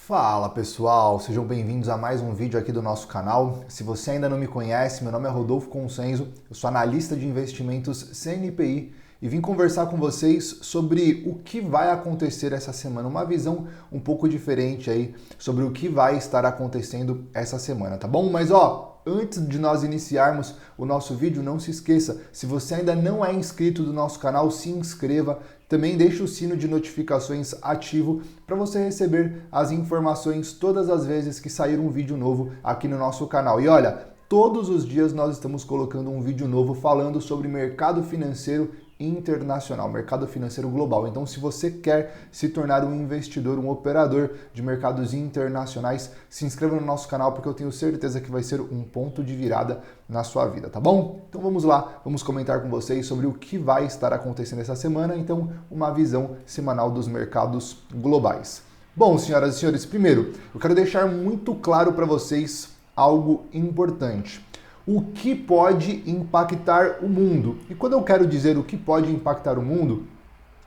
Fala pessoal, sejam bem-vindos a mais um vídeo aqui do nosso canal. Se você ainda não me conhece, meu nome é Rodolfo Consenzo, eu sou analista de investimentos CNPI e vim conversar com vocês sobre o que vai acontecer essa semana, uma visão um pouco diferente aí sobre o que vai estar acontecendo essa semana, tá bom? Mas antes de nós iniciarmos o nosso vídeo, não se esqueça, se você ainda não é inscrito do nosso canal, se inscreva. Também deixe o sino de notificações ativo para você receber as informações todas as vezes que sair um vídeo novo aqui no nosso canal. E olha, todos os dias nós estamos colocando um vídeo novo falando sobre mercado financeiro internacional, mercado financeiro global. Então, se você quer se tornar um investidor, um operador de mercados internacionais, se inscreva no nosso canal porque eu tenho certeza que vai ser um ponto de virada na sua vida, tá bom? Então vamos lá, vamos comentar com vocês sobre o que vai estar acontecendo essa semana, então uma visão semanal dos mercados globais. Bom, senhoras e senhores, primeiro, eu quero deixar muito claro para vocês algo importante. O que pode impactar o mundo? E quando eu quero dizer o que pode impactar o mundo,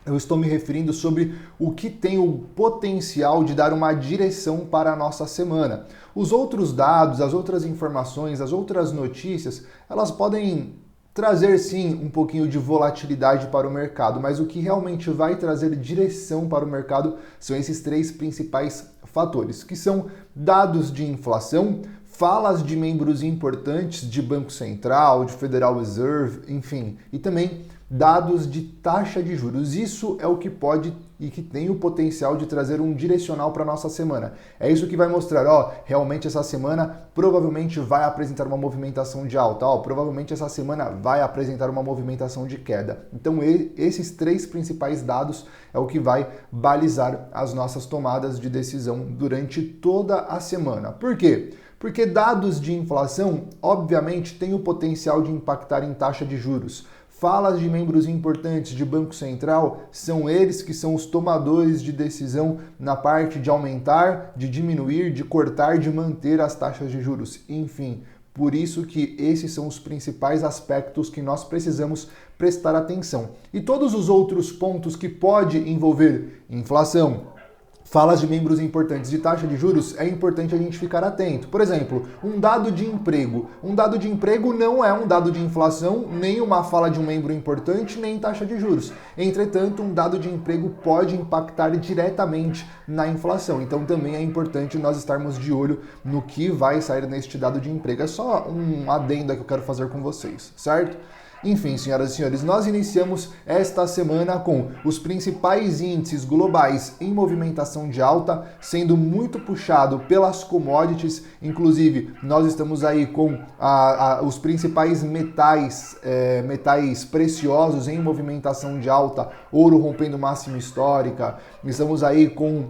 eu estou me referindo sobre o que tem o potencial de dar uma direção para a nossa semana. Os outros dados, as outras informações, as outras notícias, elas podem trazer sim um pouquinho de volatilidade para o mercado, mas o que realmente vai trazer direção para o mercado são esses três principais fatores, que são dados de inflação, falas de membros importantes de Banco Central, de Federal Reserve, enfim, e também dados de taxa de juros. Isso é o que pode e que tem o potencial de trazer um direcional para a nossa semana. É isso que vai mostrar, realmente essa semana provavelmente vai apresentar uma movimentação de alta, provavelmente essa semana vai apresentar uma movimentação de queda. Então esses três principais dados é o que vai balizar as nossas tomadas de decisão durante toda a semana. Por quê? Porque dados de inflação, obviamente, têm o potencial de impactar em taxa de juros. Falas de membros importantes de Banco Central são eles que são os tomadores de decisão na parte de aumentar, de diminuir, de cortar, de manter as taxas de juros. Enfim, por isso que esses são os principais aspectos que nós precisamos prestar atenção. E todos os outros pontos que pode envolver inflação, falas de membros importantes de taxa de juros, é importante a gente ficar atento. Por exemplo, um dado de emprego. Um dado de emprego não é um dado de inflação, nem uma fala de um membro importante, nem taxa de juros. Entretanto, um dado de emprego pode impactar diretamente na inflação. Então também é importante nós estarmos de olho no que vai sair neste dado de emprego. É só um adendo que eu quero fazer com vocês, certo? Enfim, senhoras e senhores, nós iniciamos esta semana com os principais índices globais em movimentação de alta, sendo muito puxado pelas commodities. Inclusive, nós estamos aí com os principais metais preciosos em movimentação de alta, ouro rompendo máxima histórica. Estamos aí com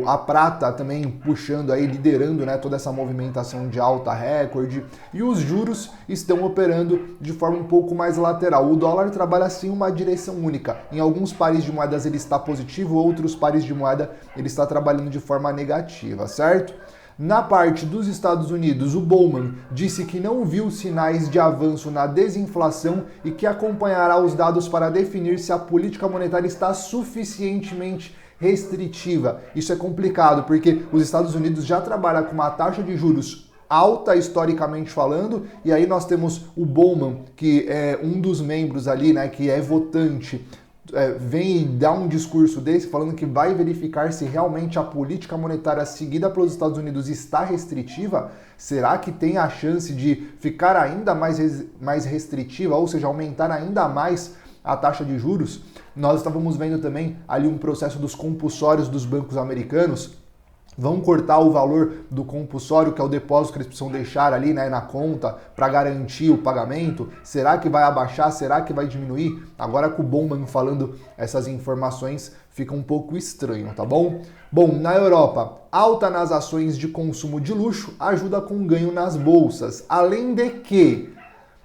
a prata também puxando aí, liderando, toda essa movimentação de alta recorde. E os juros estão operando de forma um pouco mais lateral. O dólar trabalha assim uma direção única. Em alguns pares de moedas ele está positivo, outros pares de moeda ele está trabalhando de forma negativa, certo? Na parte dos Estados Unidos, o Bowman disse que não viu sinais de avanço na desinflação e que acompanhará os dados para definir se a política monetária está suficientemente restritiva. Isso é complicado, porque os Estados Unidos já trabalham com uma taxa de juros alta historicamente falando, e aí nós temos o Bowman, que é um dos membros ali, que é votante, vem e dá um discurso desse falando que vai verificar se realmente a política monetária seguida pelos Estados Unidos está restritiva. Será que tem a chance de ficar ainda mais restritiva, ou seja, aumentar ainda mais a taxa de juros? Nós estávamos vendo também ali um processo dos compulsórios dos bancos americanos. Vão cortar o valor do compulsório, que é o depósito que eles precisam deixar ali na conta para garantir o pagamento. Será que vai abaixar? Será que vai diminuir? Agora com o Bowman falando essas informações fica um pouco estranho, tá bom? Bom, na Europa, alta nas ações de consumo de luxo ajuda com ganho nas bolsas. Além de que,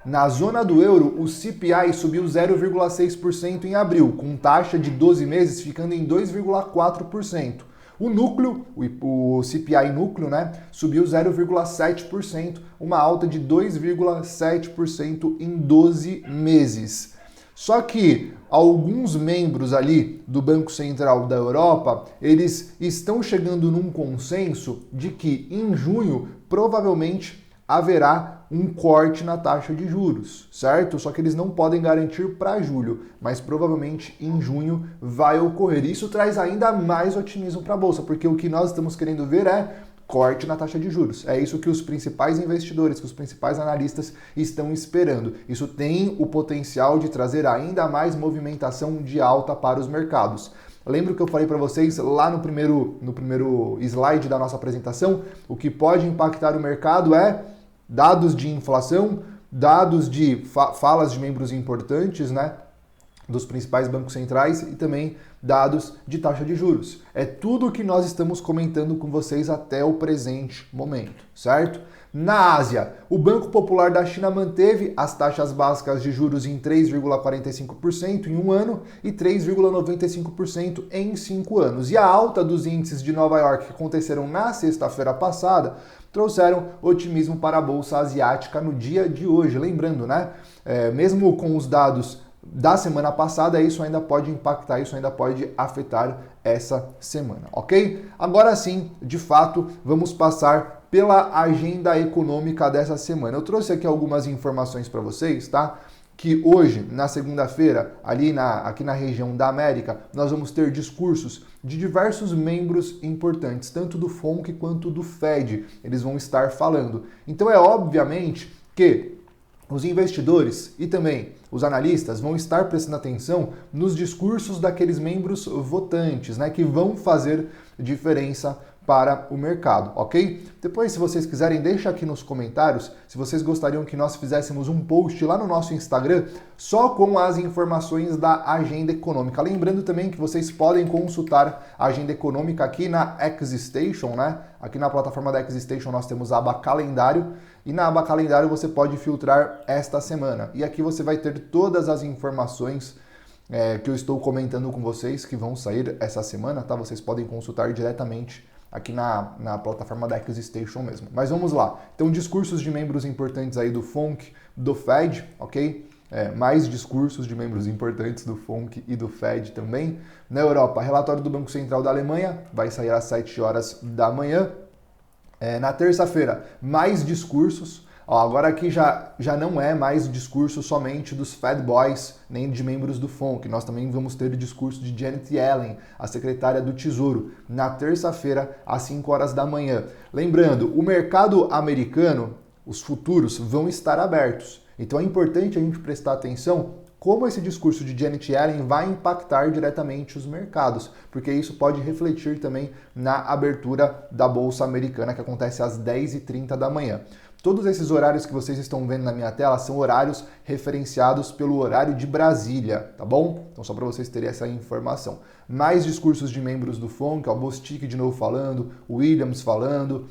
na zona do euro, o CPI subiu 0,6% em abril, com taxa de 12 meses ficando em 2,4%. O núcleo, o CPI núcleo, subiu 0,7%, uma alta de 2,7% em 12 meses. Só que alguns membros ali do Banco Central da Europa, eles estão chegando num consenso de que em junho provavelmente haverá um corte na taxa de juros, certo? Só que eles não podem garantir para julho, mas provavelmente em junho vai ocorrer. Isso traz ainda mais otimismo para a Bolsa, porque o que nós estamos querendo ver é corte na taxa de juros. É isso que os principais investidores, que os principais analistas estão esperando. Isso tem o potencial de trazer ainda mais movimentação de alta para os mercados. Lembra que eu falei para vocês lá no primeiro slide da nossa apresentação? O que pode impactar o mercado é dados de inflação, dados de falas de membros importantes, né, dos principais bancos centrais e também dados de taxa de juros. É tudo o que nós estamos comentando com vocês até o presente momento, certo? Na Ásia, o Banco Popular da China manteve as taxas básicas de juros em 3,45% em um ano e 3,95% em 5 anos. E a alta dos índices de Nova York que aconteceram na sexta-feira passada trouxeram otimismo para a Bolsa Asiática no dia de hoje. Lembrando, né? Mesmo com os dados da semana passada, isso ainda pode impactar, isso ainda pode afetar essa semana, ok? Agora sim, de fato, vamos passar pela agenda econômica dessa semana. Eu trouxe aqui algumas informações para vocês, tá? Que hoje, na segunda-feira, aqui na região da América, nós vamos ter discursos de diversos membros importantes, tanto do FONC quanto do Fed. Eles vão estar falando. Então é obviamente que os investidores e também os analistas vão estar prestando atenção nos discursos daqueles membros votantes, né, que vão fazer diferença para o mercado, ok? Depois, se vocês quiserem, deixa aqui nos comentários se vocês gostariam que nós fizéssemos um post lá no nosso Instagram só com as informações da agenda econômica. Lembrando também que vocês podem consultar a agenda econômica aqui na XStation, né? Aqui na plataforma da XStation nós temos a aba calendário e na aba calendário você pode filtrar esta semana. E aqui você vai ter todas as informações que eu estou comentando com vocês que vão sair essa semana, tá? Vocês podem consultar diretamente aqui na plataforma da XStation mesmo. Mas vamos lá. Então, discursos de membros importantes aí do FONC, do Fed, ok? Mais discursos de membros importantes do FONC e do Fed também. Na Europa, relatório do Banco Central da Alemanha, vai sair às 7 horas da manhã. Na terça-feira, mais discursos. Agora aqui já não é mais discurso somente dos Fed Boys, nem de membros do FONC. Nós também vamos ter o discurso de Janet Yellen, a secretária do Tesouro, na terça-feira, às 5 horas da manhã. Lembrando, o mercado americano, os futuros, vão estar abertos. Então é importante a gente prestar atenção como esse discurso de Janet Yellen vai impactar diretamente os mercados, porque isso pode refletir também na abertura da Bolsa Americana, que acontece às 10h30 da manhã. Todos esses horários que vocês estão vendo na minha tela são horários referenciados pelo horário de Brasília, tá bom? Então só para vocês terem essa informação. Mais discursos de membros do FONC, o Bostic de novo falando, o Williams falando,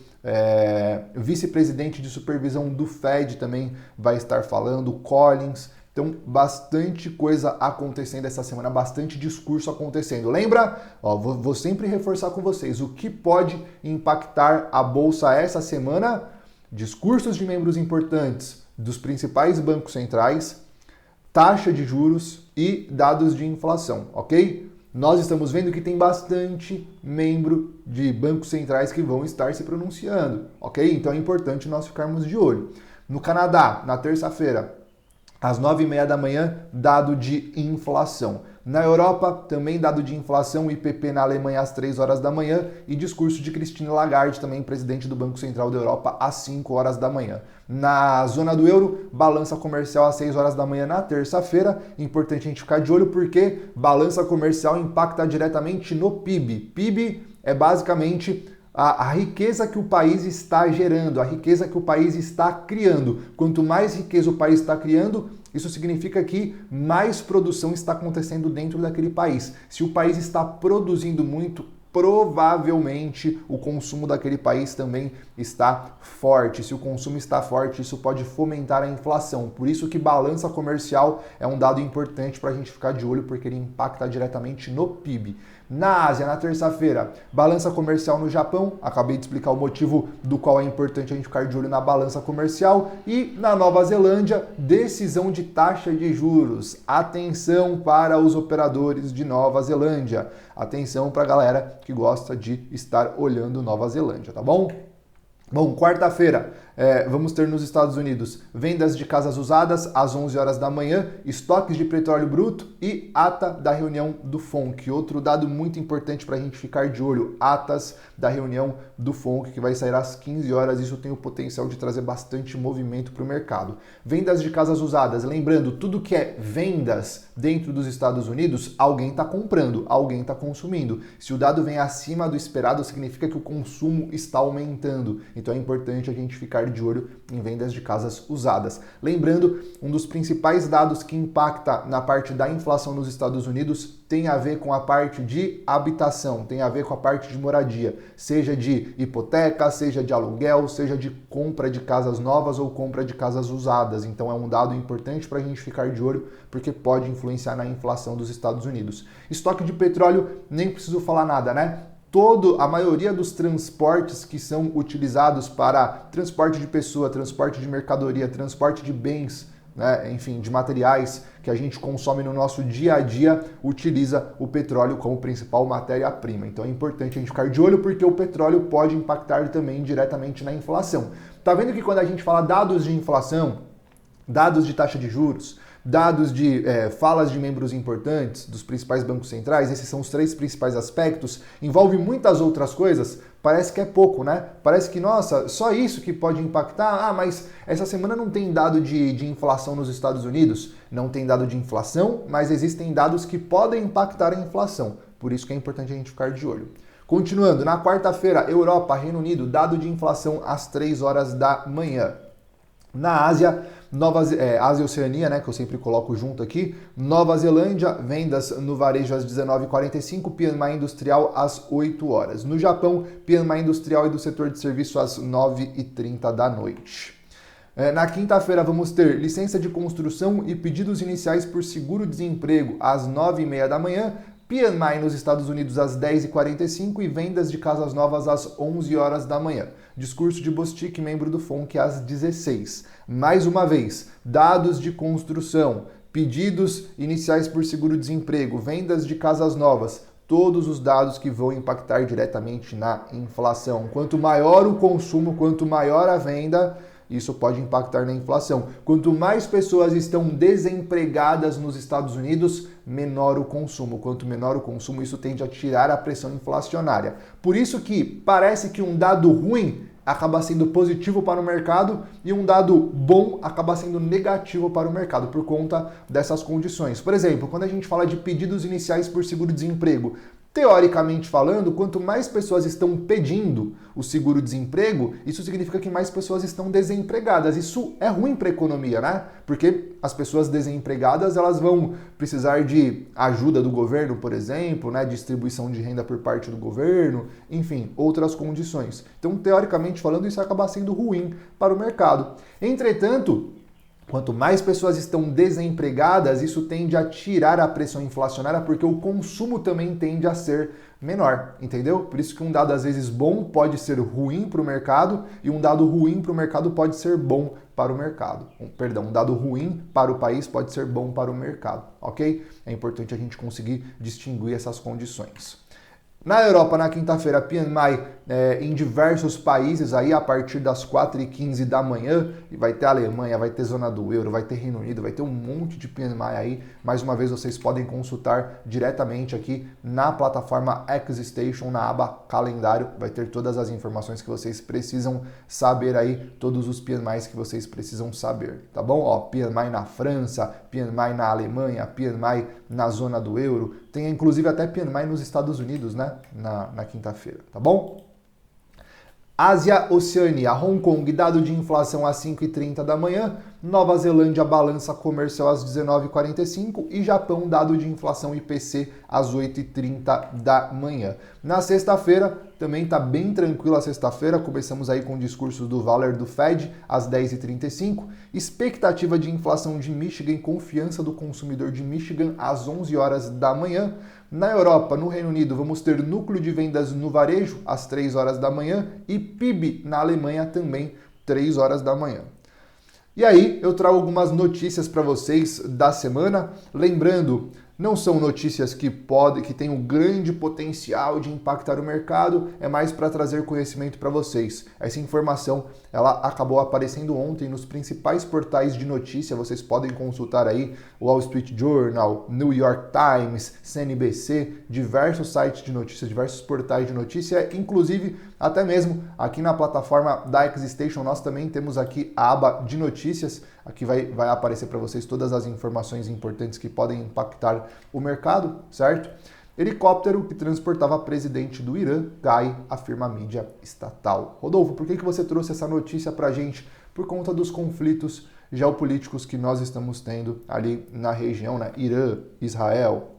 o vice-presidente de supervisão do Fed também vai estar falando, o Collins. Então, bastante coisa acontecendo essa semana, bastante discurso acontecendo. Lembra? Vou sempre reforçar com vocês o que pode impactar a Bolsa essa semana. Discursos de membros importantes dos principais bancos centrais, taxa de juros e dados de inflação, ok? Nós estamos vendo que tem bastante membro de bancos centrais que vão estar se pronunciando, ok? Então é importante nós ficarmos de olho. No Canadá, na terça-feira, às 9h30 da manhã, dado de inflação. Na Europa, também dado de inflação, IPP na Alemanha às 3 horas da manhã e discurso de Christine Lagarde, também presidente do Banco Central da Europa, às 5 horas da manhã. Na zona do euro, balança comercial às 6 horas da manhã na terça-feira. Importante a gente ficar de olho porque balança comercial impacta diretamente no PIB. PIB é basicamente a riqueza que o país está gerando, a riqueza que o país está criando. Quanto mais riqueza o país está criando, isso significa que mais produção está acontecendo dentro daquele país. Se o país está produzindo muito, provavelmente o consumo daquele país também está forte. Se o consumo está forte, isso pode fomentar a inflação. Por isso que balança comercial é um dado importante para a gente ficar de olho, porque ele impacta diretamente no PIB. Na Ásia, na terça-feira, balança comercial no Japão, acabei de explicar o motivo do qual é importante a gente ficar de olho na balança comercial. E na Nova Zelândia, decisão de taxa de juros. Atenção para os operadores de Nova Zelândia. Atenção para a galera que gosta de estar olhando Nova Zelândia, tá bom? Bom, quarta-feira, vamos ter nos Estados Unidos vendas de casas usadas às 11 horas da manhã, estoques de petróleo bruto e ata da reunião do FONC. Outro dado muito importante para a gente ficar de olho, atas da reunião do FONC, que vai sair às 15 horas. Isso tem o potencial de trazer bastante movimento para o mercado. Vendas de casas usadas, lembrando, tudo que é vendas dentro dos Estados Unidos, alguém está comprando, alguém está consumindo. Se o dado vem acima do esperado, significa que o consumo está aumentando. Então é importante a gente ficar de olho em vendas de casas usadas. Lembrando, um dos principais dados que impacta na parte da inflação nos Estados Unidos tem a ver com a parte de habitação, tem a ver com a parte de moradia, seja de hipoteca, seja de aluguel, seja de compra de casas novas ou compra de casas usadas. Então é um dado importante para a gente ficar de olho, porque pode influenciar na inflação dos Estados Unidos. Estoque de petróleo, nem preciso falar nada, né? A maioria dos transportes que são utilizados para transporte de pessoa, transporte de mercadoria, transporte de bens, né, enfim, de materiais que a gente consome no nosso dia a dia, utiliza o petróleo como principal matéria-prima. Então é importante a gente ficar de olho, porque o petróleo pode impactar também diretamente na inflação. Tá vendo que quando a gente fala dados de inflação, dados de taxa de juros, dados de falas de membros importantes dos principais bancos centrais, esses são os três principais aspectos, envolve muitas outras coisas, parece que é pouco, né? Parece que, nossa, só isso que pode impactar? Ah, mas essa semana não tem dado de inflação nos Estados Unidos? Não tem dado de inflação, mas existem dados que podem impactar a inflação, por isso que é importante a gente ficar de olho. Continuando, na quarta-feira, Europa, Reino Unido, dado de inflação às 3 horas da manhã. Na Ásia, Ásia e Oceania, né, que eu sempre coloco junto aqui, Nova Zelândia, vendas no varejo às 19h45, PMI industrial às 8 horas. No Japão, PMI industrial e do setor de serviço às 9h30 da noite. Na quinta-feira vamos ter licença de construção e pedidos iniciais por seguro-desemprego às 9h30 da manhã, PMI nos Estados Unidos às 10h45 e vendas de casas novas às 11 horas da manhã. Discurso de Bostic, membro do FONC, às 16h. Mais uma vez, dados de construção, pedidos iniciais por seguro-desemprego, vendas de casas novas, todos os dados que vão impactar diretamente na inflação. Quanto maior o consumo, quanto maior a venda, isso pode impactar na inflação. Quanto mais pessoas estão desempregadas nos Estados Unidos, menor o consumo. Quanto menor o consumo, isso tende a tirar a pressão inflacionária. Por isso que parece que um dado ruim acaba sendo positivo para o mercado e um dado bom acaba sendo negativo para o mercado por conta dessas condições. Por exemplo, quando a gente fala de pedidos iniciais por seguro-desemprego, teoricamente falando, quanto mais pessoas estão pedindo o seguro-desemprego, isso significa que mais pessoas estão desempregadas. Isso é ruim para a economia, né? Porque as pessoas desempregadas, elas vão precisar de ajuda do governo, por exemplo, né? Distribuição de renda por parte do governo, enfim, outras condições. Então, teoricamente falando, isso acaba sendo ruim para o mercado. Entretanto, quanto mais pessoas estão desempregadas, isso tende a tirar a pressão inflacionária, porque o consumo também tende a ser menor, entendeu? Por isso que um dado às vezes bom pode ser ruim para o mercado e um dado ruim para o mercado pode ser bom para o mercado. Um dado ruim para o país pode ser bom para o mercado, ok? É importante a gente conseguir distinguir essas condições. Na Europa, na quinta-feira, PMI em diversos países aí a partir das 4h15 da manhã, e vai ter Alemanha, vai ter zona do euro, vai ter Reino Unido, vai ter um monte de PMI aí. Mais uma vez, vocês podem consultar diretamente aqui na plataforma XStation, na aba calendário, vai ter todas as informações que vocês precisam saber aí, todos os PMIs que vocês precisam saber, tá bom? Ó, PMI na França, PMI na Alemanha, PMI na zona do euro, tem inclusive até PMI nos Estados Unidos, né? Na quinta-feira, tá bom? Ásia, Oceania, Hong Kong, dado de inflação às 5h30 da manhã, Nova Zelândia, balança comercial às 19h45 e Japão, dado de inflação IPC às 8h30 da manhã. Na sexta-feira, também está bem tranquila a sexta-feira, começamos aí com o discurso do Waller do Fed às 10h35, expectativa de inflação de Michigan, confiança do consumidor de Michigan às 11 horas da manhã. Na Europa, no Reino Unido, vamos ter núcleo de vendas no varejo às 3 horas da manhã e PIB na Alemanha também 3 horas da manhã. E aí eu trago algumas notícias para vocês da semana, lembrando, não são notícias que têm um grande potencial de impactar o mercado, é mais para trazer conhecimento para vocês. Essa informação ela acabou aparecendo ontem nos principais portais de notícia, vocês podem consultar aí o Wall Street Journal, New York Times, CNBC, diversos sites de notícias, diversos portais de notícia, inclusive até mesmo aqui na plataforma da XStation nós também temos aqui a aba de notícias. Aqui vai aparecer para vocês todas as informações importantes que podem impactar o mercado, certo? Helicóptero que transportava presidente do Irã cai, afirma a mídia estatal. Rodolfo, por que você trouxe essa notícia para a gente? Por conta dos conflitos geopolíticos que nós estamos tendo ali na região, né? Irã, Israel,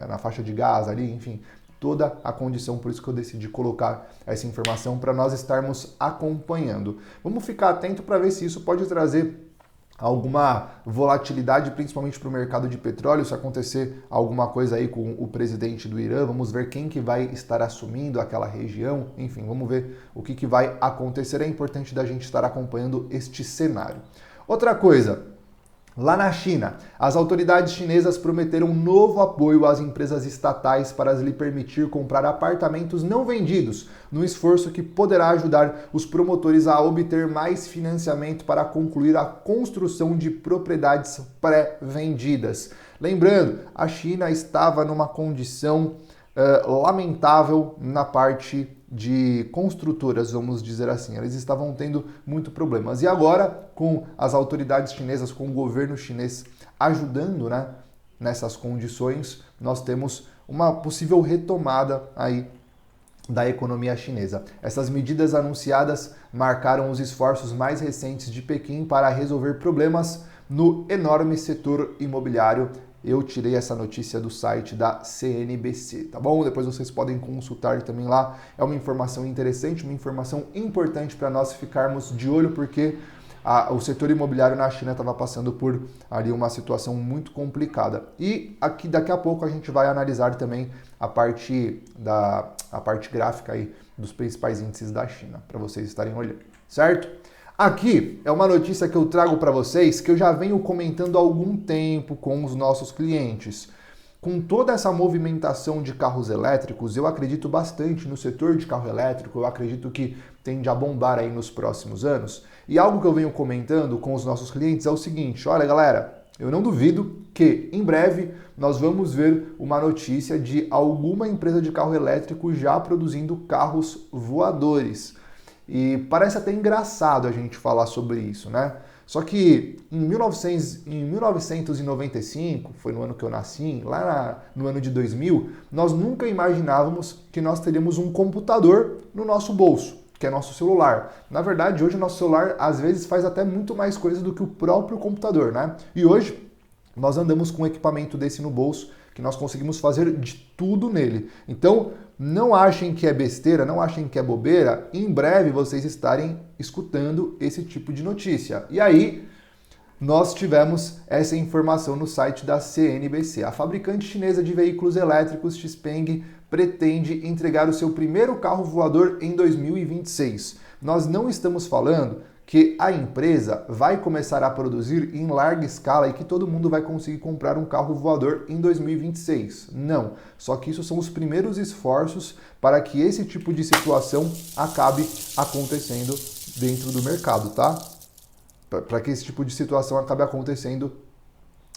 na faixa de Gaza ali, enfim, toda a condição, por isso que eu decidi colocar essa informação para nós estarmos acompanhando. Vamos ficar atento para ver se isso pode trazer alguma volatilidade, principalmente para o mercado de petróleo, se acontecer alguma coisa aí com o presidente do Irã, vamos ver quem que vai estar assumindo aquela região, enfim, vamos ver o que vai acontecer, é importante da gente estar acompanhando este cenário. Outra coisa, lá na China, as autoridades chinesas prometeram um novo apoio às empresas estatais para lhe permitir comprar apartamentos não vendidos, num esforço que poderá ajudar os promotores a obter mais financiamento para concluir a construção de propriedades pré-vendidas. Lembrando, a China estava numa condição lamentável na parte de construtoras, vamos dizer assim. Eles estavam tendo muito problemas. E agora, com as autoridades chinesas, com o governo chinês ajudando, né, nessas condições, nós temos uma possível retomada aí da economia chinesa. Essas medidas anunciadas marcaram os esforços mais recentes de Pequim para resolver problemas no enorme setor imobiliário. Eu tirei essa notícia do site da CNBC, tá bom? Depois vocês podem consultar também lá. É uma informação interessante, uma informação importante para nós ficarmos de olho, porque o setor imobiliário na China estava passando por ali uma situação muito complicada. E aqui daqui a pouco a gente vai analisar também a parte gráfica aí dos principais índices da China, para vocês estarem olhando, certo? Aqui é uma notícia que eu trago para vocês que eu já venho comentando há algum tempo com os nossos clientes. Com toda essa movimentação de carros elétricos, eu acredito bastante no setor de carro elétrico, eu acredito que tende a bombar aí nos próximos anos. E algo que eu venho comentando com os nossos clientes é o seguinte, olha galera, eu não duvido que em breve nós vamos ver uma notícia de alguma empresa de carro elétrico já produzindo carros voadores. E parece até engraçado a gente falar sobre isso, né? Só que em 1995, foi no ano que eu nasci, lá no ano de 2000, nós nunca imaginávamos que nós teríamos um computador no nosso bolso, que é nosso celular. Na verdade, hoje o nosso celular às vezes faz até muito mais coisa do que o próprio computador, né? E hoje nós andamos com um equipamento desse no bolso, que nós conseguimos fazer de tudo nele. Então, não achem que é besteira, não achem que é bobeira, em breve vocês estarem escutando esse tipo de notícia. E aí, nós tivemos essa informação no site da CNBC. A fabricante chinesa de veículos elétricos Xpeng pretende entregar o seu primeiro carro voador em 2026. Nós não estamos falando que a empresa vai começar a produzir em larga escala e que todo mundo vai conseguir comprar um carro voador em 2026. Não. Só que isso são os primeiros esforços para que esse tipo de situação acabe acontecendo dentro do mercado, tá? Para que esse tipo de situação acabe acontecendo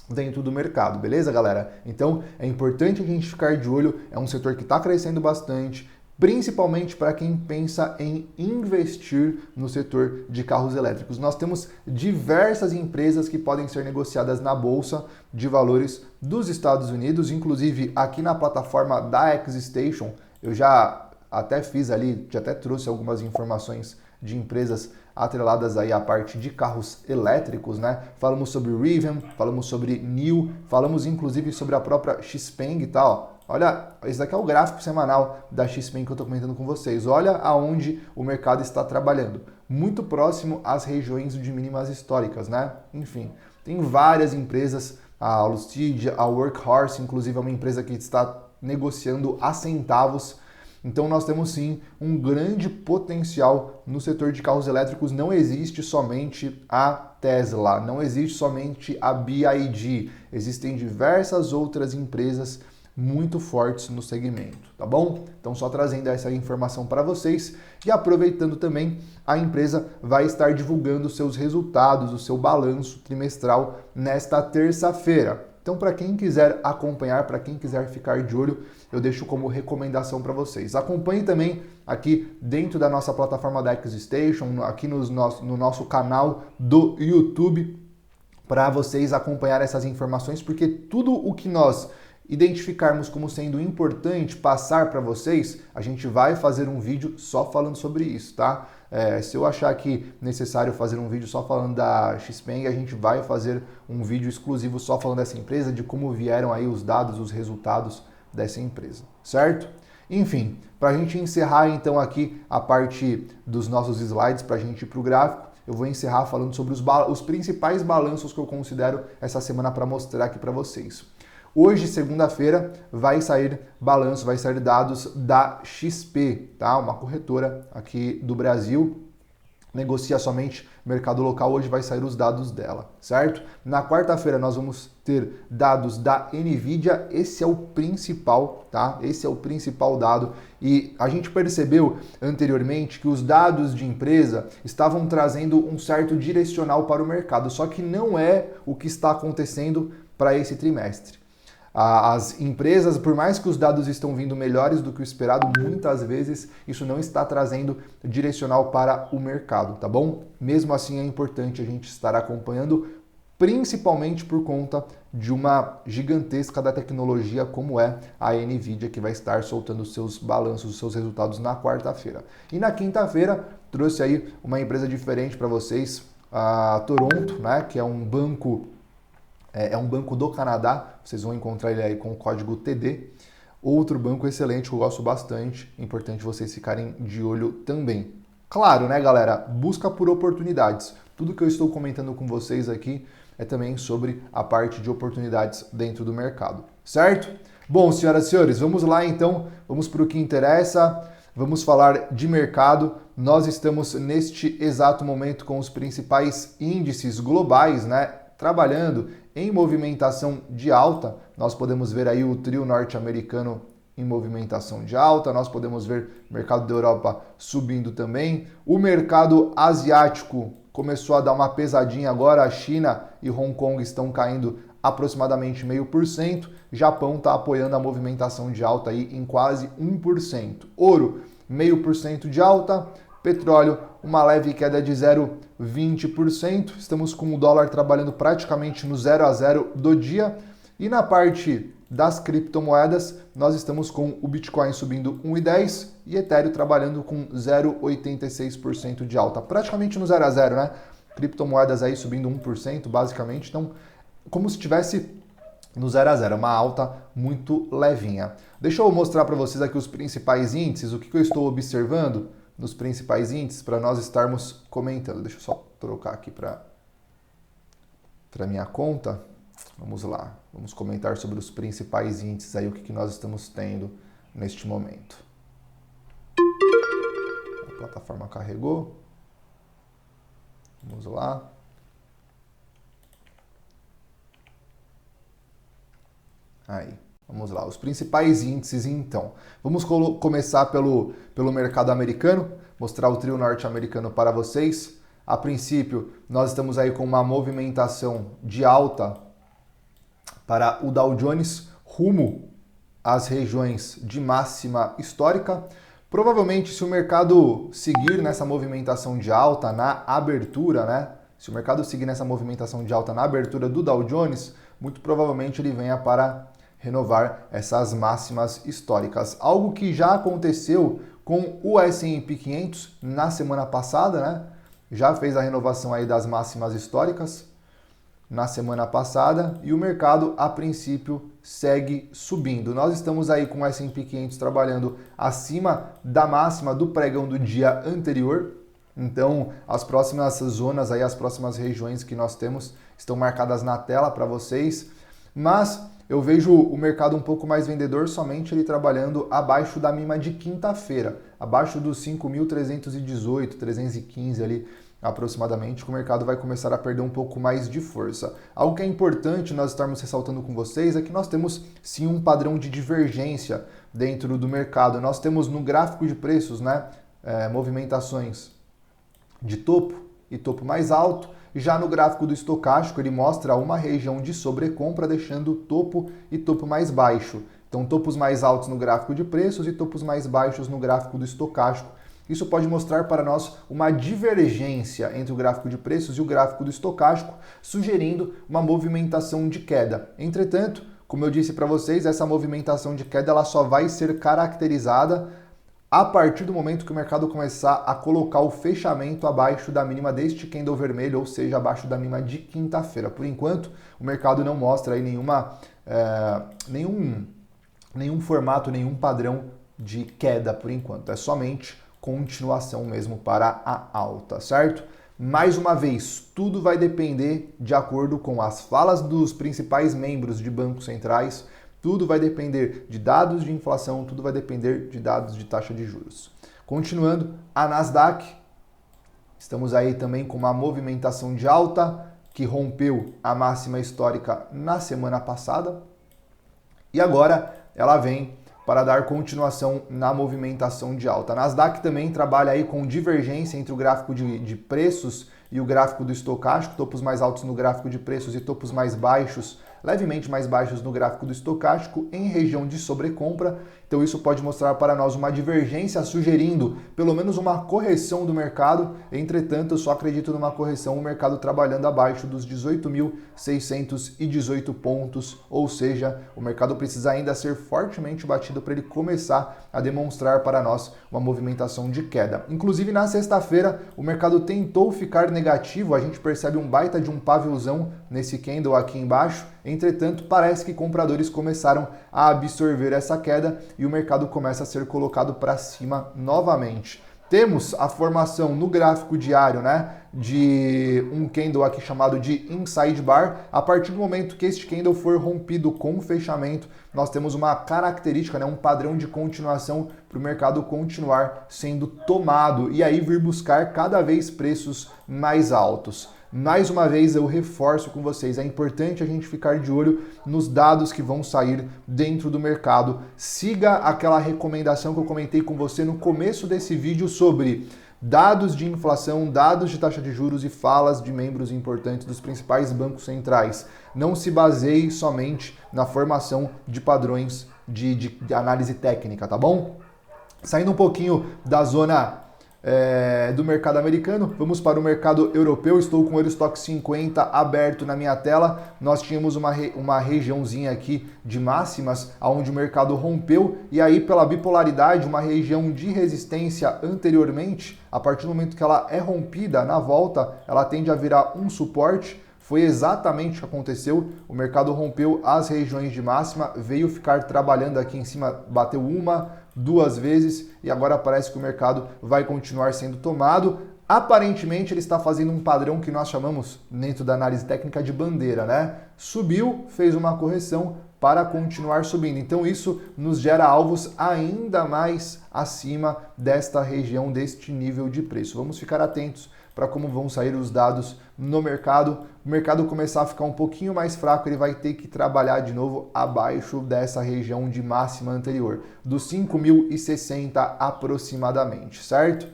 dentro do mercado, beleza, galera? Então, é importante a gente ficar de olho, é um setor que está crescendo bastante, principalmente para quem pensa em investir no setor de carros elétricos. Nós temos diversas empresas que podem ser negociadas na Bolsa de Valores dos Estados Unidos, inclusive aqui na plataforma da XStation, eu já até fiz ali, já até trouxe algumas informações de empresas atreladas aí à parte de carros elétricos, né? Falamos sobre Rivian, falamos sobre NIO, falamos inclusive sobre a própria Xpeng e tal. Olha, esse daqui é o gráfico semanal da Xpeng que eu estou comentando com vocês. Olha aonde o mercado está trabalhando. Muito próximo às regiões de mínimas históricas, né? Enfim, tem várias empresas, a Lucid, a Workhorse, inclusive é uma empresa que está negociando a centavos. Então nós temos sim um grande potencial no setor de carros elétricos. Não existe somente a Tesla, não existe somente a BYD, existem diversas outras empresas muito fortes no segmento, tá bom? Então só trazendo essa informação para vocês e aproveitando também, a empresa vai estar divulgando seus resultados, o seu balanço trimestral nesta terça-feira. Então, para quem quiser acompanhar, para quem quiser ficar de olho, eu deixo como recomendação para vocês. Acompanhe também aqui dentro da nossa plataforma da XStation, aqui no nosso canal do YouTube, para vocês acompanhar essas informações, porque tudo o que nós identificarmos como sendo importante passar para vocês, a gente vai fazer um vídeo só falando sobre isso, tá? Se eu achar que necessário fazer um vídeo só falando da XPeng, a gente vai fazer um vídeo exclusivo só falando dessa empresa, de como vieram aí os dados, os resultados dessa empresa, certo? Enfim, para a gente encerrar então aqui a parte dos nossos slides, para a gente ir para o gráfico, eu vou encerrar falando sobre os principais balanços que eu considero essa semana para mostrar aqui para vocês. Hoje, segunda-feira, vai sair balanço, vai sair dados da XP, tá? Uma corretora aqui do Brasil, negocia somente mercado local, hoje vai sair os dados dela, certo? Na quarta-feira nós vamos ter dados da Nvidia, esse é o principal, tá? Esse é o principal dado e a gente percebeu anteriormente que os dados de empresa estavam trazendo um certo direcional para o mercado, só que não é o que está acontecendo para esse trimestre. As empresas, por mais que os dados estão vindo melhores do que o esperado, muitas vezes isso não está trazendo direcional para o mercado, tá bom? Mesmo assim é importante a gente estar acompanhando, principalmente por conta de uma gigantesca da tecnologia como é a Nvidia, que vai estar soltando os seus balanços, os seus resultados na quarta-feira. E na quinta-feira trouxe aí uma empresa diferente para vocês, a Toronto, né, que é um banco do Canadá, vocês vão encontrar ele aí com o código TD. Outro banco excelente, que eu gosto bastante, importante vocês ficarem de olho também. Claro, né, galera? Busca por oportunidades. Tudo que eu estou comentando com vocês aqui é também sobre a parte de oportunidades dentro do mercado, certo? Bom, senhoras e senhores, vamos lá então, vamos para o que interessa. Vamos falar de mercado. Nós estamos neste exato momento com os principais índices globais, né, trabalhando em movimentação de alta. Nós podemos ver aí o trio norte-americano em movimentação de alta, nós podemos ver o mercado da Europa subindo também. O mercado asiático começou a dar uma pesadinha agora, a China e Hong Kong estão caindo aproximadamente 0,5%. Japão está apoiando a movimentação de alta aí em quase 1%. Ouro, 0,5% de alta. Petróleo, uma leve queda de 0,20%. Estamos com o dólar trabalhando praticamente no 0 a 0 do dia. E na parte das criptomoedas, nós estamos com o Bitcoin subindo 1,10 e Ethereum trabalhando com 0,86% de alta. Praticamente no 0 a 0, né? Criptomoedas aí subindo 1%, basicamente. Então, como se estivesse no 0 a 0, uma alta muito levinha. Deixa eu mostrar para vocês aqui os principais índices, o que eu estou observando nos principais índices para nós estarmos comentando. Deixa eu só trocar aqui para minha conta. Vamos lá, vamos comentar sobre os principais índices aí, o que nós estamos tendo neste momento. A plataforma carregou. Vamos lá. Aí. Vamos lá, os principais índices então. Vamos começar pelo mercado americano, mostrar o trio norte-americano para vocês. A princípio, nós estamos aí com uma movimentação de alta para o Dow Jones rumo às regiões de máxima histórica. Provavelmente, se o mercado seguir nessa movimentação de alta na abertura, né? Se o mercado seguir nessa movimentação de alta na abertura do Dow Jones, muito provavelmente ele venha para renovar essas máximas históricas. Algo que já aconteceu com o S&P 500 na semana passada, né? Já fez a renovação aí das máximas históricas na semana passada e o mercado, a princípio, segue subindo. Nós estamos aí com o S&P 500 trabalhando acima da máxima do pregão do dia anterior. Então, as próximas zonas aí, as próximas regiões que nós temos estão marcadas na tela para vocês. Mas eu vejo o mercado um pouco mais vendedor, somente ele trabalhando abaixo da mínima de quinta-feira, abaixo dos 5.318, 315 ali aproximadamente, que o mercado vai começar a perder um pouco mais de força. Algo que é importante nós estarmos ressaltando com vocês é que nós temos sim um padrão de divergência dentro do mercado. Nós temos no gráfico de preços, né, movimentações de topo e topo mais alto. Já no gráfico do estocástico, ele mostra uma região de sobrecompra, deixando topo e topo mais baixo. Então, topos mais altos no gráfico de preços e topos mais baixos no gráfico do estocástico. Isso pode mostrar para nós uma divergência entre o gráfico de preços e o gráfico do estocástico, sugerindo uma movimentação de queda. Entretanto, como eu disse para vocês, essa movimentação de queda ela só vai ser caracterizada a partir do momento que o mercado começar a colocar o fechamento abaixo da mínima deste candle vermelho, ou seja, abaixo da mínima de quinta-feira. Por enquanto, o mercado não mostra aí nenhum formato, nenhum padrão de queda por enquanto. É somente continuação mesmo para a alta, certo? Mais uma vez, tudo vai depender de acordo com as falas dos principais membros de bancos centrais, tudo vai depender de dados de inflação, tudo vai depender de dados de taxa de juros. Continuando, a Nasdaq, estamos aí também com uma movimentação de alta que rompeu a máxima histórica na semana passada e agora ela vem para dar continuação na movimentação de alta. A Nasdaq também trabalha aí com divergência entre o gráfico de preços e o gráfico do estocástico, topos mais altos no gráfico de preços e topos mais baixos, levemente mais baixos no gráfico do estocástico, em região de sobrecompra. Então isso pode mostrar para nós uma divergência, sugerindo pelo menos uma correção do mercado. Entretanto, eu só acredito numa correção, o mercado trabalhando abaixo dos 18.618 pontos, ou seja, o mercado precisa ainda ser fortemente batido para ele começar a demonstrar para nós uma movimentação de queda. Inclusive na sexta-feira, o mercado tentou ficar negativo, a gente percebe um baita de um paviozão nesse candle aqui embaixo. Entretanto, parece que compradores começaram a absorver essa queda e o mercado começa a ser colocado para cima novamente. Temos a formação no gráfico diário, né, de um candle aqui chamado de Inside Bar. A partir do momento que este candle for rompido com o fechamento, nós temos uma característica, né, um padrão de continuação para o mercado continuar sendo tomado e aí vir buscar cada vez preços mais altos. Mais uma vez eu reforço com vocês, é importante a gente ficar de olho nos dados que vão sair dentro do mercado. Siga aquela recomendação que eu comentei com você no começo desse vídeo sobre dados de inflação, dados de taxa de juros e falas de membros importantes dos principais bancos centrais. Não se baseie somente na formação de padrões de análise técnica, tá bom? Saindo um pouquinho da zona do mercado americano, vamos para o mercado europeu. Estou com o Eurostock 50 aberto na minha tela. Nós tínhamos uma regiãozinha aqui de máximas, onde o mercado rompeu, e aí pela bipolaridade, uma região de resistência anteriormente, a partir do momento que ela é rompida, na volta, ela tende a virar um suporte. Foi exatamente o que aconteceu, o mercado rompeu as regiões de máxima, veio ficar trabalhando aqui em cima, bateu uma, duas vezes e agora parece que o mercado vai continuar sendo tomado. Aparentemente ele está fazendo um padrão que nós chamamos, dentro da análise técnica, de bandeira, né? Subiu, fez uma correção para continuar subindo. Então isso nos gera alvos ainda mais acima desta região, deste nível de preço. Vamos ficar atentos para como vão sair os dados no mercado. O mercado começar a ficar um pouquinho mais fraco, ele vai ter que trabalhar de novo abaixo dessa região de máxima anterior, dos 5.060 aproximadamente, certo?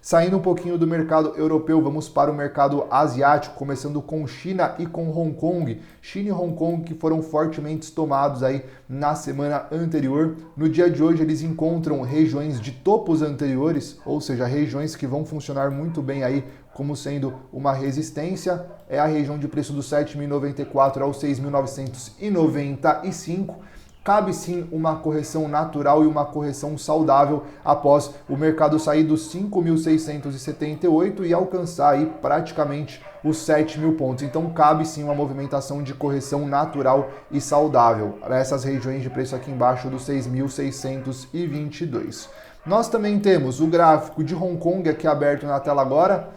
Saindo um pouquinho do mercado europeu, vamos para o mercado asiático, começando com China e com Hong Kong. China e Hong Kong que foram fortemente tomados aí na semana anterior. No dia de hoje eles encontram regiões de topos anteriores, ou seja, regiões que vão funcionar muito bem aí como sendo uma resistência. É a região de preço dos 7.094 ao 6.995. Cabe sim uma correção natural e uma correção saudável após o mercado sair dos 5.678 e alcançar aí praticamente os 7.000 pontos. Então cabe sim uma movimentação de correção natural e saudável para essas regiões de preço aqui embaixo dos 6.622. Nós também temos o gráfico de Hong Kong aqui aberto na tela agora.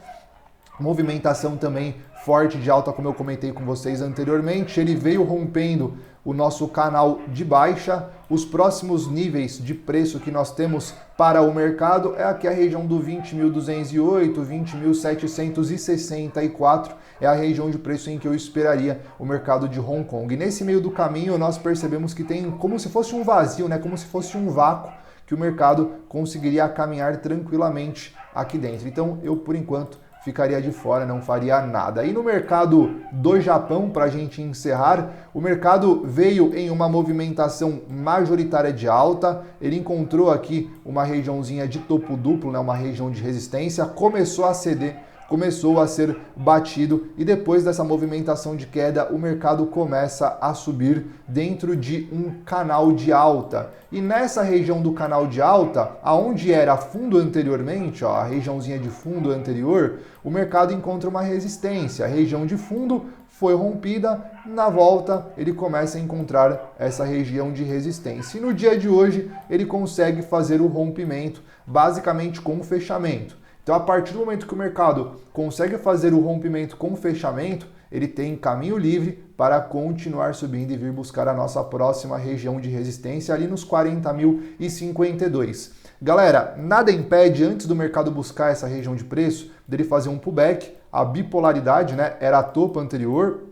Movimentação também forte de alta, como eu comentei com vocês anteriormente. Ele veio rompendo o nosso canal de baixa. Os próximos níveis de preço que nós temos para o mercado é aqui a região do 20.208, 20.764, é a região de preço em que eu esperaria o mercado de Hong Kong. E nesse meio do caminho nós percebemos que tem como se fosse um vazio, né? Como se fosse um vácuo que o mercado conseguiria caminhar tranquilamente aqui dentro. Então eu, por enquanto, ficaria de fora, não faria nada. E no mercado do Japão, para a gente encerrar, o mercado veio em uma movimentação majoritária de alta, ele encontrou aqui uma regiãozinha de topo duplo, né, uma região de resistência, começou a ceder, começou a ser batido e depois dessa movimentação de queda, o mercado começa a subir dentro de um canal de alta. E nessa região do canal de alta, aonde era fundo anteriormente, ó, a regiãozinha de fundo anterior, o mercado encontra uma resistência. A região de fundo foi rompida, na volta ele começa a encontrar essa região de resistência. E no dia de hoje ele consegue fazer o rompimento, basicamente com o fechamento. Então, a partir do momento que o mercado consegue fazer o rompimento com o fechamento, ele tem caminho livre para continuar subindo e vir buscar a nossa próxima região de resistência ali nos 40.052. Galera, nada impede, antes do mercado buscar essa região de preço, dele fazer um pullback. A bipolaridade, né, era a topo anterior,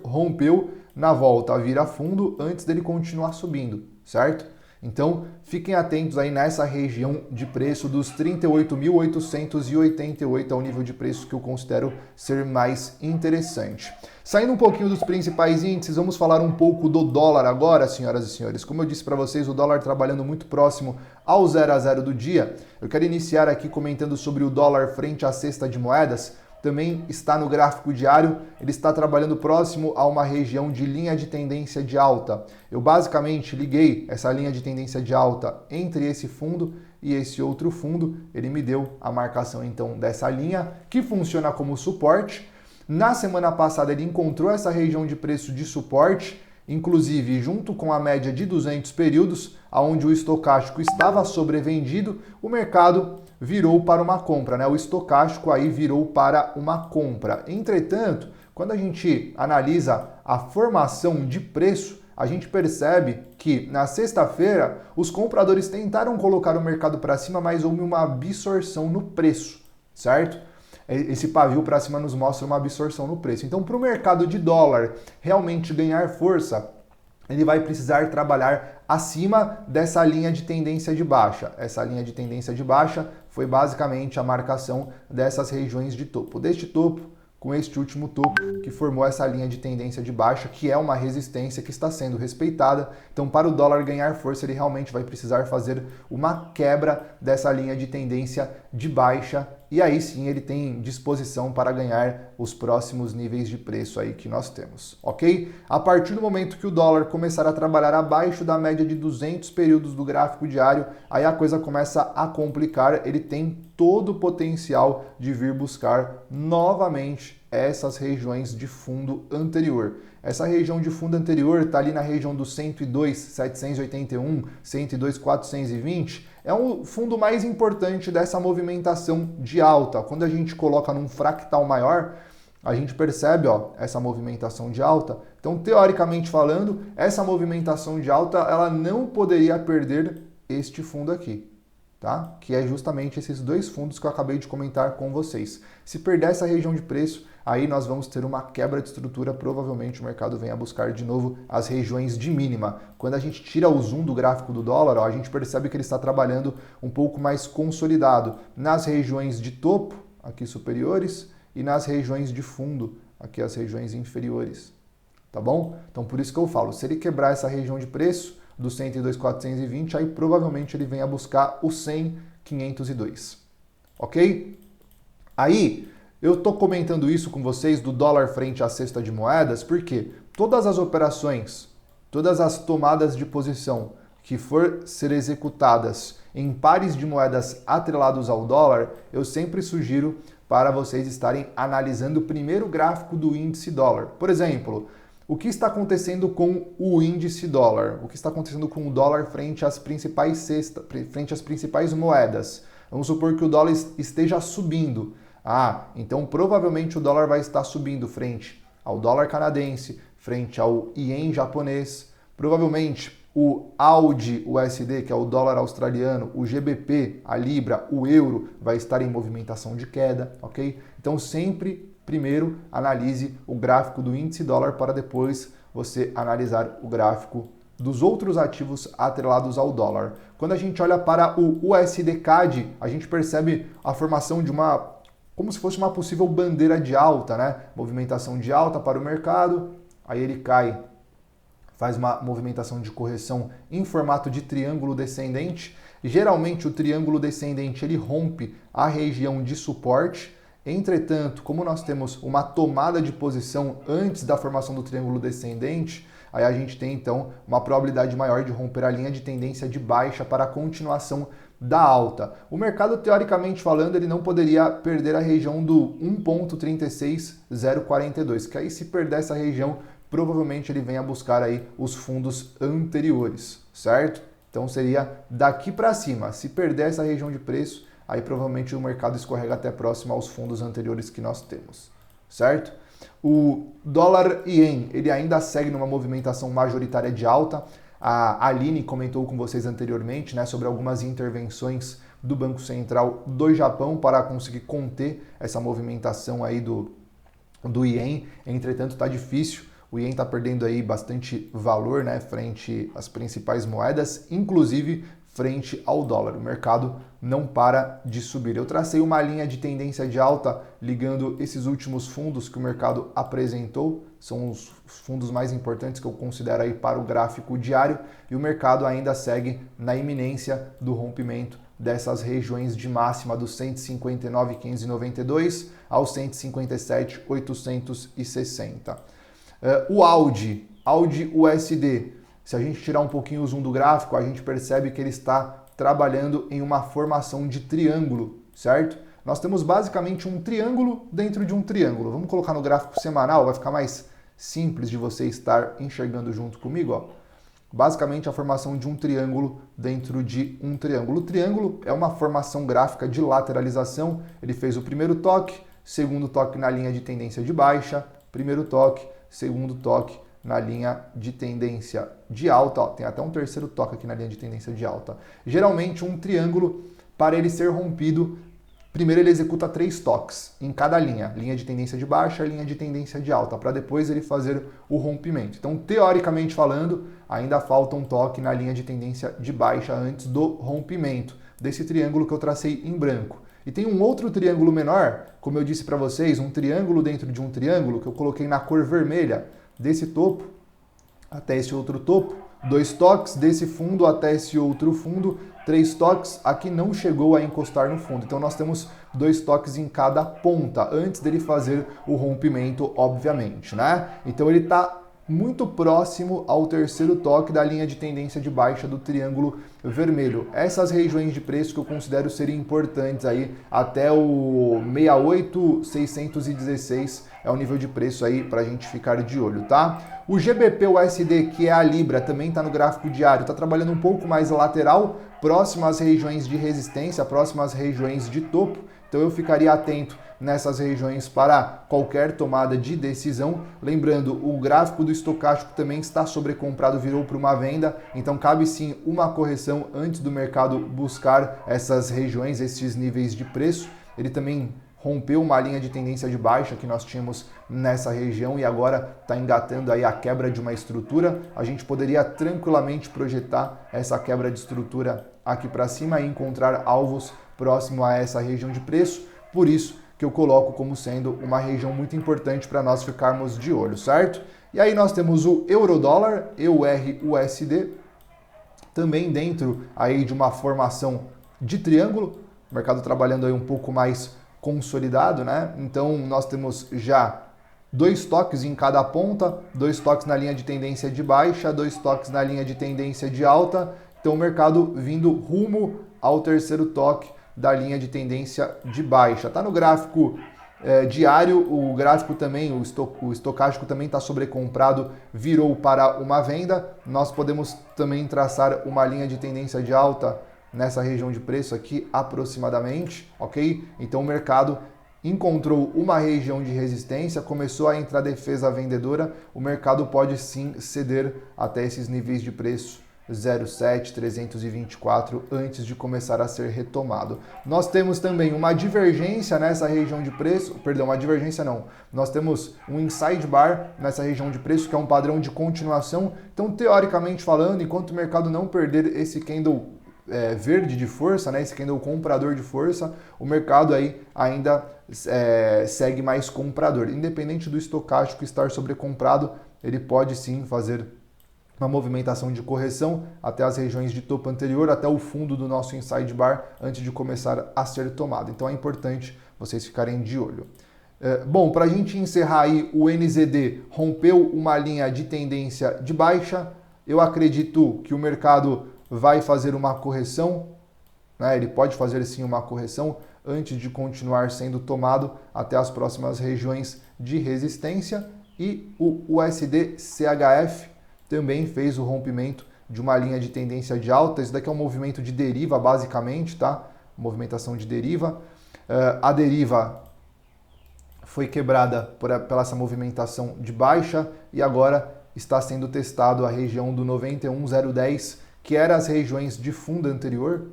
rompeu, na volta vira fundo antes dele continuar subindo, certo? Então, fiquem atentos aí nessa região de preço dos 38.888, é o nível de preço que eu considero ser mais interessante. Saindo um pouquinho dos principais índices, vamos falar um pouco do dólar agora, senhoras e senhores. Como eu disse para vocês, o dólar trabalhando muito próximo ao 0 a 0 do dia. Eu quero iniciar aqui comentando sobre o dólar frente à cesta de moedas. Também está no gráfico diário, ele está trabalhando próximo a uma região de linha de tendência de alta. Eu basicamente liguei essa linha de tendência de alta entre esse fundo e esse outro fundo. Ele me deu a marcação então dessa linha, que funciona como suporte. Na semana passada ele encontrou essa região de preço de suporte, inclusive junto com a média de 200 períodos, onde o estocástico estava sobrevendido, o mercado virou para uma compra, né? O estocástico aí virou para uma compra. Entretanto, quando a gente analisa a formação de preço, a gente percebe que na sexta-feira os compradores tentaram colocar o mercado para cima, mas houve uma absorção no preço, certo? Esse pavio para cima nos mostra uma absorção no preço. Então, para o mercado de dólar realmente ganhar força, ele vai precisar trabalhar acima dessa linha de tendência de baixa. Essa linha de tendência de baixa foi basicamente a marcação dessas regiões de topo. Deste topo com este último topo que formou essa linha de tendência de baixa, que é uma resistência que está sendo respeitada. Então, para o dólar ganhar força, ele realmente vai precisar fazer uma quebra dessa linha de tendência de baixa, e aí sim ele tem disposição para ganhar os próximos níveis de preço aí que nós temos, ok? A partir do momento que o dólar começar a trabalhar abaixo da média de 200 períodos do gráfico diário, aí a coisa começa a complicar, ele tem todo o potencial de vir buscar novamente essas regiões de fundo anterior. Essa região de fundo anterior está ali na região dos 102.781, 102.420, é um fundo mais importante dessa movimentação de alta. Quando a gente coloca num fractal maior, a gente percebe essa movimentação de alta. Então, teoricamente falando, essa movimentação de alta ela não poderia perder este fundo aqui, tá? Que é justamente esses dois fundos que eu acabei de comentar com vocês. Se perder essa região de preço, aí nós vamos ter uma quebra de estrutura, provavelmente o mercado venha buscar de novo as regiões de mínima. Quando a gente tira o zoom do gráfico do dólar, a gente percebe que ele está trabalhando um pouco mais consolidado nas regiões de topo, aqui superiores, e nas regiões de fundo, aqui as regiões inferiores, tá bom? Então por isso que eu falo, se ele quebrar essa região de preço do 102.420, aí provavelmente ele venha buscar o 100.502, ok? Aí, eu estou comentando isso com vocês do dólar frente à cesta de moedas, porque todas as operações, todas as tomadas de posição que for ser executadas em pares de moedas atrelados ao dólar, eu sempre sugiro para vocês estarem analisando o primeiro gráfico do índice dólar. Por exemplo, o que está acontecendo com o índice dólar? O que está acontecendo com o dólar frente às principais cestas, frente às principais moedas? Vamos supor que o dólar esteja subindo. Então provavelmente o dólar vai estar subindo frente ao dólar canadense, frente ao ien japonês. Provavelmente o AUD USD, que é o dólar australiano, o GBP, a libra, o euro vai estar em movimentação de queda, ok? Então sempre primeiro analise o gráfico do índice dólar para depois você analisar o gráfico dos outros ativos atrelados ao dólar. Quando a gente olha para o USD-CAD, a gente percebe a formação de como se fosse uma possível bandeira de alta, né? Movimentação de alta para o mercado, aí ele cai, faz uma movimentação de correção em formato de triângulo descendente. Geralmente o triângulo descendente ele rompe a região de suporte. Entretanto, como nós temos uma tomada de posição antes da formação do triângulo descendente, aí a gente tem então uma probabilidade maior de romper a linha de tendência de baixa para a continuação da alta. O mercado, teoricamente falando, ele não poderia perder a região do 1.36042, que aí se perder essa região, provavelmente ele venha buscar aí os fundos anteriores, certo? Então seria daqui para cima. Se perder essa região de preço, aí provavelmente o mercado escorrega até próximo aos fundos anteriores que nós temos, certo? O dólar ien, ele ainda segue numa movimentação majoritária de alta. A Aline comentou com vocês anteriormente, né, sobre algumas intervenções do Banco Central do Japão para conseguir conter essa movimentação aí do ien. Entretanto, está difícil. O ien está perdendo aí bastante valor, né, frente às principais moedas, inclusive frente ao dólar. O mercado não para de subir. Eu tracei uma linha de tendência de alta ligando esses últimos fundos que o mercado apresentou. São os fundos mais importantes que eu considero aí para o gráfico diário. E o mercado ainda segue na iminência do rompimento dessas regiões de máxima dos 159.592 aos 157.860. O AUD USD, se a gente tirar um pouquinho o zoom do gráfico, a gente percebe que ele está trabalhando em uma formação de triângulo, certo? Nós temos basicamente um triângulo dentro de um triângulo. Vamos colocar no gráfico semanal, vai ficar mais simples de você estar enxergando junto comigo, ó. Basicamente a formação de um triângulo dentro de um triângulo. O triângulo é uma formação gráfica de lateralização. Ele fez o primeiro toque, segundo toque na linha de tendência de baixa, primeiro toque, segundo toque na linha de tendência de alta. Ó, tem até um terceiro toque aqui na linha de tendência de alta. Geralmente um triângulo, para ele ser rompido, primeiro ele executa 3 toques em cada linha. Linha de tendência de baixa, linha de tendência de alta, para depois ele fazer o rompimento. Então, teoricamente falando, ainda falta um toque na linha de tendência de baixa antes do rompimento desse triângulo que eu tracei em branco. E tem um outro triângulo menor, como eu disse para vocês, um triângulo dentro de um triângulo que eu coloquei na cor vermelha, desse topo até esse outro topo, 2 toques, desse fundo até esse outro fundo, 3 toques, aqui não chegou a encostar no fundo. Então nós temos 2 toques em cada ponta, antes dele fazer o rompimento, obviamente, né? Então ele está muito próximo ao terceiro toque da linha de tendência de baixa do triângulo vermelho. Essas regiões de preço que eu considero serem importantes aí até o 68.616 é o nível de preço aí para a gente ficar de olho, tá? O GBP-USD, que é a Libra, também está no gráfico diário, está trabalhando um pouco mais lateral, próximo às regiões de resistência, próximo às regiões de topo. Então eu ficaria atento nessas regiões para qualquer tomada de decisão. Lembrando, o gráfico do estocástico também está sobrecomprado, virou para uma venda, então cabe sim uma correção antes do mercado buscar essas regiões, esses níveis de preço. Ele também rompeu uma linha de tendência de baixa que nós tínhamos nessa região e agora está engatando aí a quebra de uma estrutura. A gente poderia tranquilamente projetar essa quebra de estrutura aqui para cima e encontrar alvos próximo a essa região de preço. Por isso que eu coloco como sendo uma região muito importante para nós ficarmos de olho, certo? E aí nós temos o euro-dólar, EUR-USD, também dentro aí de uma formação de triângulo, o mercado trabalhando aí um pouco mais consolidado, né? Então nós temos já 2 toques em cada ponta, 2 toques na linha de tendência de baixa, 2 toques na linha de tendência de alta, então o mercado vindo rumo ao terceiro toque da linha de tendência de baixa. Tá no gráfico diário, o gráfico também, o estocástico também está sobrecomprado, virou para uma venda. Nós podemos também traçar uma linha de tendência de alta nessa região de preço aqui aproximadamente, ok? Então o mercado encontrou uma região de resistência, começou a entrar defesa vendedora, o mercado pode sim ceder até esses níveis de preço 0,7, 324 antes de começar a ser retomado. Nós temos também uma divergência nessa região de preço, perdão, uma divergência não, nós temos um inside bar nessa região de preço que é um padrão de continuação, então teoricamente falando, enquanto o mercado não perder esse candle verde de força, né, esse candle comprador de força, o mercado aí ainda segue mais comprador. Independente do estocástico estar sobrecomprado, ele pode sim fazer uma movimentação de correção até as regiões de topo anterior, até o fundo do nosso inside bar, antes de começar a ser tomado. Então é importante vocês ficarem de olho. Bom, para a gente encerrar aí, o NZD rompeu uma linha de tendência de baixa. Eu acredito que o mercado vai fazer uma correção, né? Ele pode fazer sim uma correção antes de continuar sendo tomado até as próximas regiões de resistência. E o USD CHF também fez o rompimento de uma linha de tendência de alta. Isso daqui é um movimento de deriva, basicamente, tá? Movimentação de deriva. A deriva foi quebrada pela essa movimentação de baixa e agora está sendo testado a região do 91,010, que era as regiões de fundo anterior,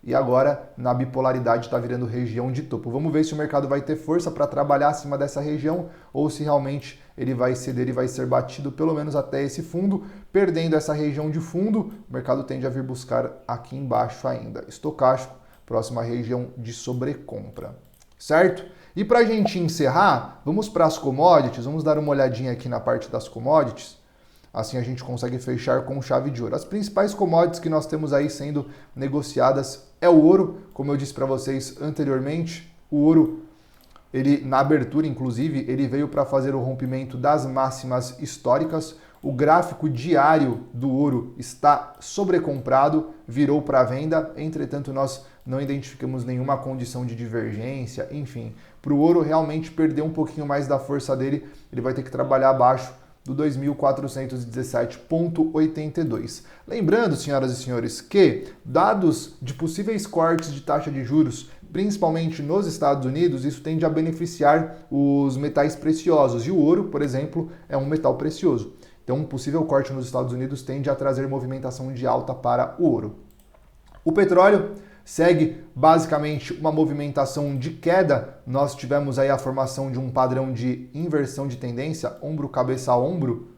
e agora na bipolaridade está virando região de topo. Vamos ver se o mercado vai ter força para trabalhar acima dessa região ou se realmente ele vai ceder e vai ser batido pelo menos até esse fundo. Perdendo essa região de fundo, o mercado tende a vir buscar aqui embaixo ainda. Estocástico, próxima região de sobrecompra. Certo? E para a gente encerrar, vamos para as commodities, vamos dar uma olhadinha aqui na parte das commodities. Assim a gente consegue fechar com chave de ouro. As principais commodities que nós temos aí sendo negociadas é o ouro, como eu disse para vocês anteriormente. O ouro, ele na abertura, inclusive, ele veio para fazer o rompimento das máximas históricas. O gráfico diário do ouro está sobrecomprado, virou para venda. Entretanto, nós não identificamos nenhuma condição de divergência. Enfim, para o ouro realmente perder um pouquinho mais da força dele, ele vai ter que trabalhar abaixo do 2.417,82. Lembrando, senhoras e senhores, que dados de possíveis cortes de taxa de juros, principalmente nos Estados Unidos, isso tende a beneficiar os metais preciosos. E o ouro, por exemplo, é um metal precioso. Então, um possível corte nos Estados Unidos tende a trazer movimentação de alta para o ouro. O petróleo segue basicamente uma movimentação de queda. Nós tivemos aí a formação de um padrão de inversão de tendência, ombro, cabeça, ombro,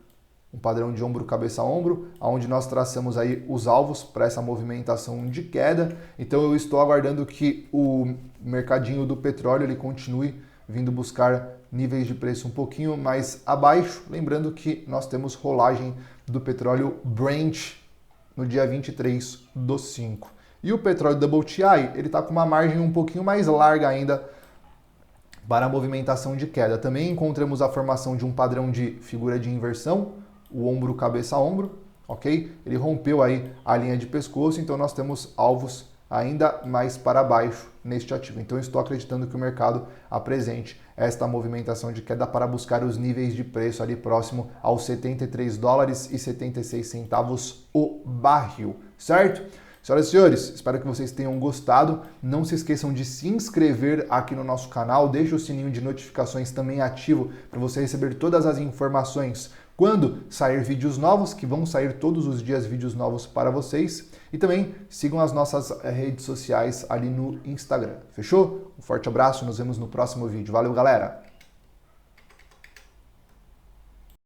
um padrão de ombro, cabeça, ombro, onde nós traçamos aí os alvos para essa movimentação de queda. Então eu estou aguardando que o mercadinho do petróleo ele continue vindo buscar níveis de preço um pouquinho mais abaixo. Lembrando que nós temos rolagem do petróleo Brent no dia 23/5. E o petróleo WTI, ele está com uma margem um pouquinho mais larga ainda para a movimentação de queda. Também encontramos a formação de um padrão de figura de inversão, o ombro, cabeça, ombro, ok? Ele rompeu aí a linha de pescoço, então nós temos alvos ainda mais para baixo neste ativo. Então eu estou acreditando que o mercado apresente esta movimentação de queda para buscar os níveis de preço ali próximo aos $73,76 o barril, certo? Senhoras e senhores, espero que vocês tenham gostado. Não se esqueçam de se inscrever aqui no nosso canal, deixe o sininho de notificações também ativo para você receber todas as informações quando sair vídeos novos, que vão sair todos os dias vídeos novos para vocês. E também sigam as nossas redes sociais ali no Instagram. Fechou? Um forte abraço, nos vemos no próximo vídeo. Valeu, galera!